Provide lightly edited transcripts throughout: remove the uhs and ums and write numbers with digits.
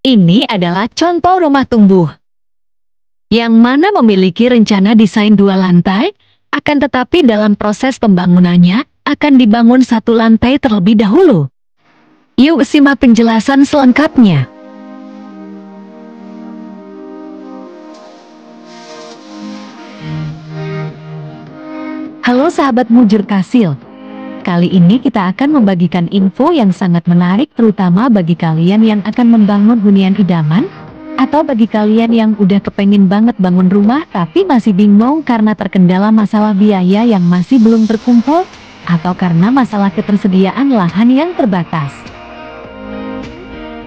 Ini adalah contoh rumah tumbuh, yang mana memiliki rencana desain 2 lantai, akan tetapi dalam proses pembangunannya, akan dibangun 1 lantai terlebih dahulu. Yuk simak penjelasan selengkapnya. Halo sahabat Mujur Kasil. Kali ini kita akan membagikan info yang sangat menarik terutama bagi kalian yang akan membangun hunian idaman, atau bagi kalian yang udah kepengen banget bangun rumah tapi masih bingung karena terkendala masalah biaya yang masih belum terkumpul, atau karena masalah ketersediaan lahan yang terbatas.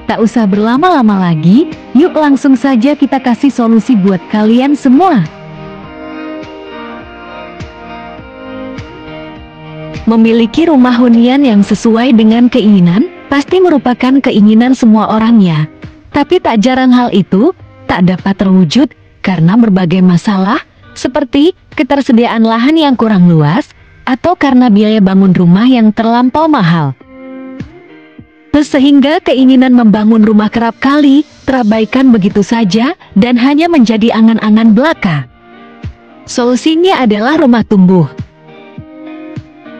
Tak usah berlama-lama lagi, yuk langsung saja kita kasih solusi buat kalian semua. Memiliki rumah hunian yang sesuai dengan keinginan, pasti merupakan keinginan semua orang ya. Tapi tak jarang hal itu tak dapat terwujud karena berbagai masalah, seperti ketersediaan lahan yang kurang luas, atau karena biaya bangun rumah yang terlampau mahal. Sehingga keinginan membangun rumah kerap kali terabaikan begitu saja dan hanya menjadi angan-angan belaka. Solusinya adalah rumah tumbuh.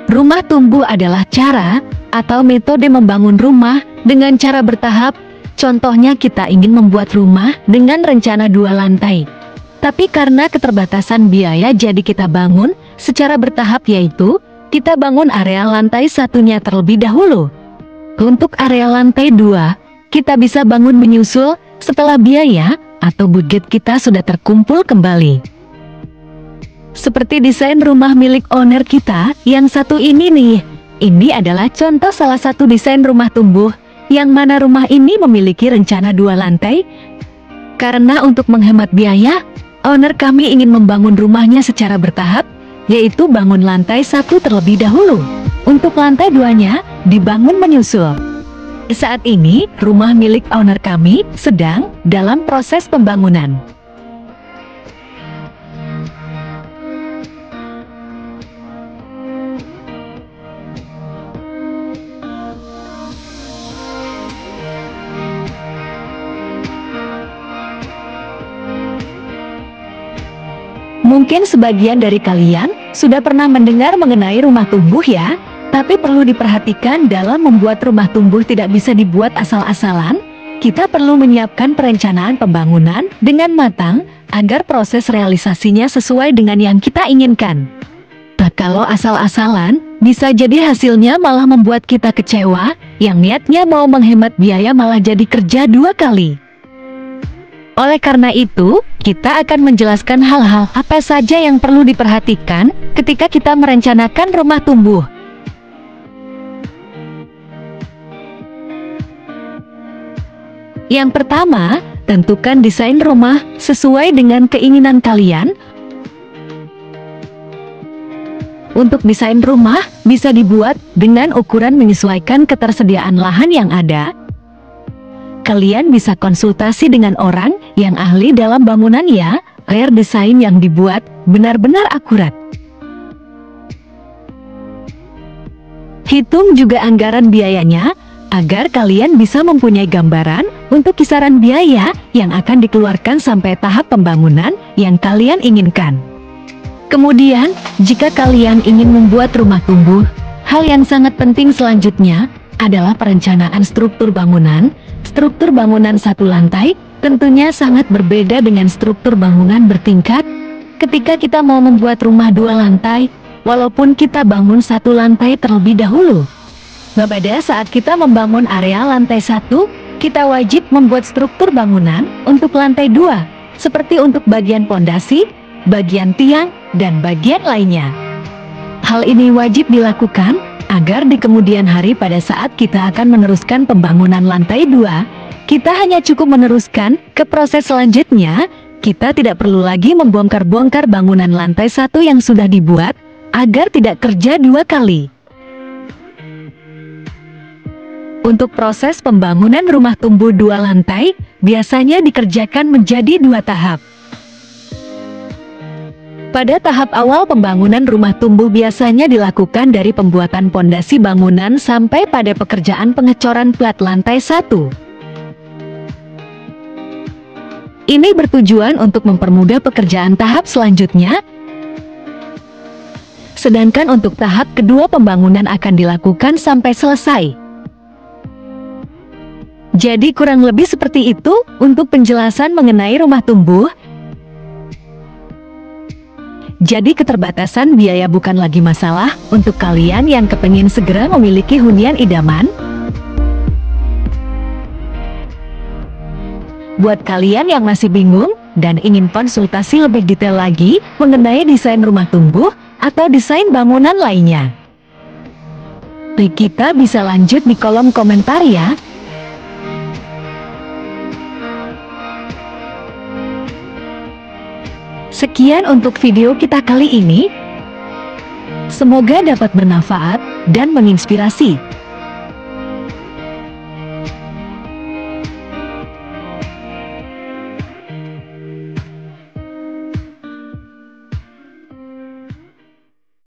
Rumah tumbuh adalah cara atau metode membangun rumah dengan cara bertahap. Contohnya kita ingin membuat rumah dengan rencana 2 lantai. Tapi karena keterbatasan biaya jadi kita bangun secara bertahap, yaitu kita bangun area lantai 1-nya terlebih dahulu. Untuk area lantai 2, kita bisa bangun menyusul setelah biaya atau budget kita sudah terkumpul kembali. Seperti desain rumah milik owner kita yang satu ini nih. Ini adalah contoh salah satu desain rumah tumbuh, yang mana rumah ini memiliki rencana 2 lantai. Karena untuk menghemat biaya, owner kami ingin membangun rumahnya secara bertahap, yaitu bangun lantai 1 terlebih dahulu. Untuk lantai 2-nya, dibangun menyusul. Saat ini, rumah milik owner kami sedang dalam proses pembangunan. Mungkin sebagian dari kalian sudah pernah mendengar mengenai rumah tumbuh ya, tapi perlu diperhatikan dalam membuat rumah tumbuh tidak bisa dibuat asal-asalan. Kita perlu menyiapkan perencanaan pembangunan dengan matang agar proses realisasinya sesuai dengan yang kita inginkan. Kalau asal-asalan, bisa jadi hasilnya malah membuat kita kecewa, yang niatnya mau menghemat biaya malah jadi kerja 2 kali. Oleh karena itu, kita akan menjelaskan hal-hal apa saja yang perlu diperhatikan ketika kita merencanakan rumah tumbuh. Yang pertama, tentukan desain rumah sesuai dengan keinginan kalian. Untuk desain rumah bisa dibuat dengan ukuran menyesuaikan ketersediaan lahan yang ada. Kalian bisa konsultasi dengan orang yang ahli dalam bangunan ya, agar desain yang dibuat benar-benar akurat. Hitung juga anggaran biayanya, agar kalian bisa mempunyai gambaran untuk kisaran biaya yang akan dikeluarkan sampai tahap pembangunan yang kalian inginkan. Kemudian, jika kalian ingin membuat rumah tumbuh, hal yang sangat penting selanjutnya adalah perencanaan struktur bangunan. Struktur bangunan 1 lantai tentunya sangat berbeda dengan struktur bangunan bertingkat. Ketika kita mau membuat rumah 2 lantai, walaupun kita bangun 1 lantai terlebih dahulu, pada saat kita membangun area lantai 1, kita wajib membuat struktur bangunan untuk lantai 2, seperti untuk bagian pondasi, bagian tiang, dan bagian lainnya. Hal ini wajib dilakukan agar di kemudian hari pada saat kita akan meneruskan pembangunan lantai 2, kita hanya cukup meneruskan ke proses selanjutnya. Kita tidak perlu lagi membongkar-bongkar bangunan lantai 1 yang sudah dibuat, agar tidak kerja 2 kali. Untuk proses pembangunan rumah tumbuh 2 lantai, biasanya dikerjakan menjadi 2 tahap. Pada tahap awal pembangunan rumah tumbuh biasanya dilakukan dari pembuatan pondasi bangunan sampai pada pekerjaan pengecoran plat lantai 1. Ini bertujuan untuk mempermudah pekerjaan tahap selanjutnya. Sedangkan untuk tahap kedua pembangunan akan dilakukan sampai selesai. Jadi kurang lebih seperti itu untuk penjelasan mengenai rumah tumbuh. Jadi keterbatasan biaya bukan lagi masalah untuk kalian yang kepengin segera memiliki hunian idaman. Buat kalian yang masih bingung dan ingin konsultasi lebih detail lagi mengenai desain rumah tumbuh atau desain bangunan lainnya, kita bisa lanjut di kolom komentar ya. Sekian untuk video kita kali ini. Semoga dapat bermanfaat dan menginspirasi.